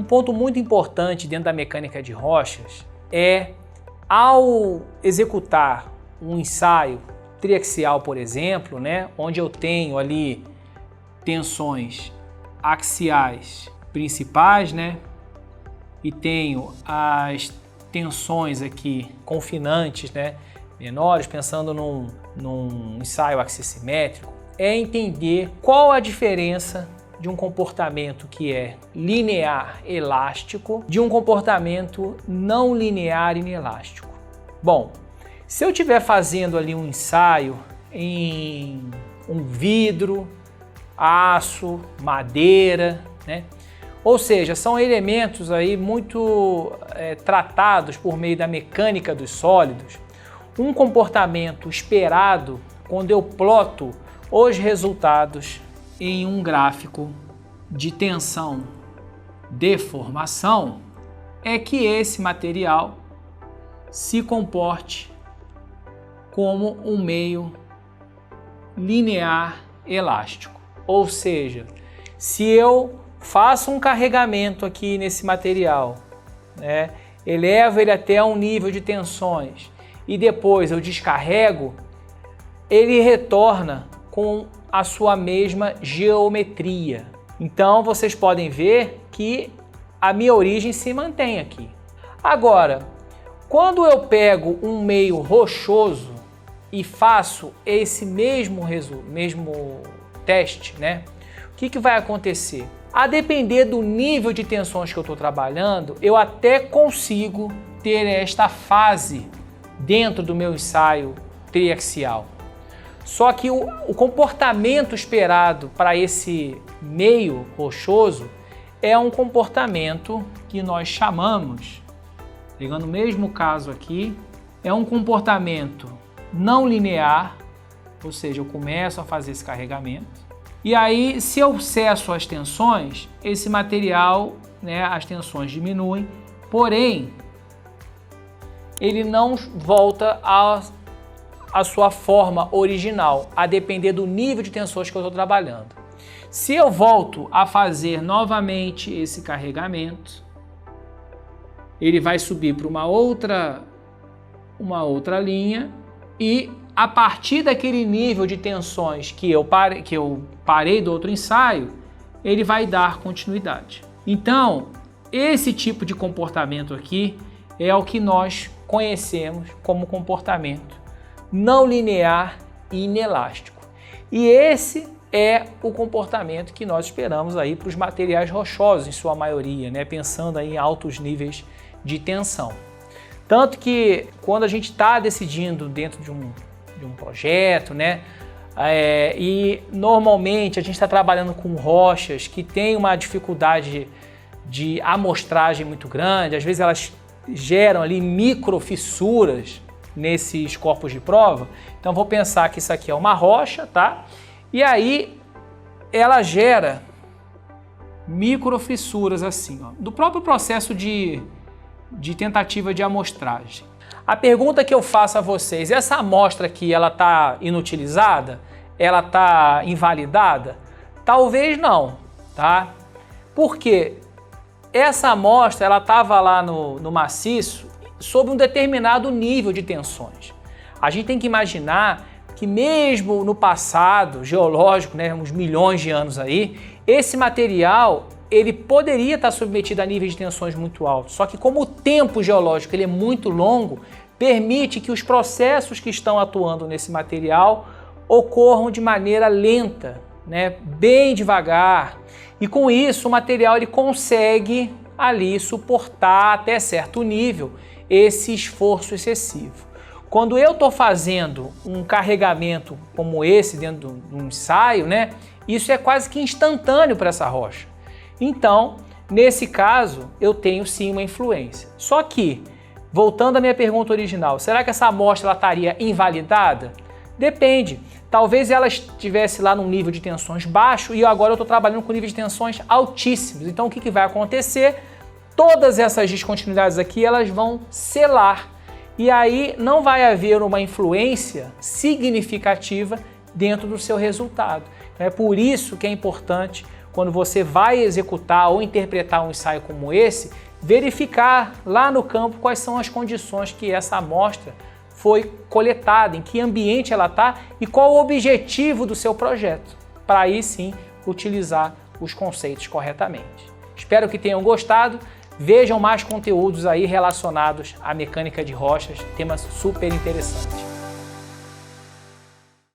ponto muito importante dentro da mecânica de rochas é, ao executar um ensaio triaxial, por exemplo, né, onde eu tenho ali tensões axiais principais, né, e tenho as tensões aqui confinantes, né, menores, pensando num ensaio axissimétrico, é entender qual a diferença de um comportamento que é linear elástico de um comportamento não linear inelástico. Bom, se eu estiver fazendo ali um ensaio em um vidro, aço, madeira, né? Ou seja, são elementos aí muito tratados por meio da mecânica dos sólidos, um comportamento esperado quando eu ploto os resultados em um gráfico de tensão deformação é que esse material se comporte como um meio linear elástico. Ou seja, se eu faço um carregamento aqui nesse material, né, elevo ele até um nível de tensões e depois eu descarrego, ele retorna com a sua mesma geometria. Então vocês podem ver que a minha origem se mantém aqui. Agora, quando eu pego um meio rochoso e faço esse mesmo teste, né? O que vai acontecer? A depender do nível de tensões que eu estou trabalhando, eu até consigo ter esta fase dentro do meu ensaio triaxial. Só que o comportamento esperado para esse meio rochoso é um comportamento que nós chamamos, pegando o mesmo caso aqui, é um comportamento não linear, ou seja, eu começo a fazer esse carregamento. E aí, se eu cesso as tensões, esse material, né, as tensões diminuem, porém, ele não volta a sua forma original, a depender do nível de tensões que eu estou trabalhando. Se eu volto a fazer novamente esse carregamento, ele vai subir para uma outra linha e a partir daquele nível de tensões que eu parei do outro ensaio, ele vai dar continuidade. Então, esse tipo de comportamento aqui é o que nós conhecemos como comportamento não linear e inelástico. E esse é o comportamento que nós esperamos aí para os materiais rochosos, em sua maioria, né? Pensando aí em altos níveis de tensão. Tanto que quando a gente está decidindo dentro de um projeto, né? E normalmente a gente está trabalhando com rochas que tem uma dificuldade de amostragem muito grande, às vezes elas geram ali microfissuras nesses corpos de prova. Então vou pensar que isso aqui é uma rocha, tá? E aí ela gera microfissuras assim, ó, do próprio processo de tentativa de amostragem. A pergunta que eu faço a vocês, essa amostra aqui, ela está inutilizada? Ela está invalidada? Talvez não, tá? Porque essa amostra, ela estava lá no maciço sob um determinado nível de tensões. A gente tem que imaginar que mesmo no passado geológico, né, uns milhões de anos aí, esse material ele poderia estar submetido a níveis de tensões muito altos. Só que como o tempo geológico ele é muito longo, permite que os processos que estão atuando nesse material ocorram de maneira lenta, né, bem devagar. E com isso o material ele consegue ali suportar até certo nível esse esforço excessivo. Quando eu estou fazendo um carregamento como esse dentro de um ensaio, né, isso é quase que instantâneo para essa rocha. Então, nesse caso, eu tenho sim uma influência. Só que, voltando à minha pergunta original, será que essa amostra ela estaria invalidada? Depende. Talvez ela estivesse lá num nível de tensões baixo e agora eu estou trabalhando com níveis de tensões altíssimos. Então, o que vai acontecer? Todas essas descontinuidades aqui, elas vão selar. E aí não vai haver uma influência significativa dentro do seu resultado. É por isso que é importante, quando você vai executar ou interpretar um ensaio como esse, verificar lá no campo quais são as condições que essa amostra foi coletada, em que ambiente ela está e qual o objetivo do seu projeto, para aí sim utilizar os conceitos corretamente. Espero que tenham gostado. Vejam mais conteúdos aí relacionados à mecânica de rochas, tema super interessante.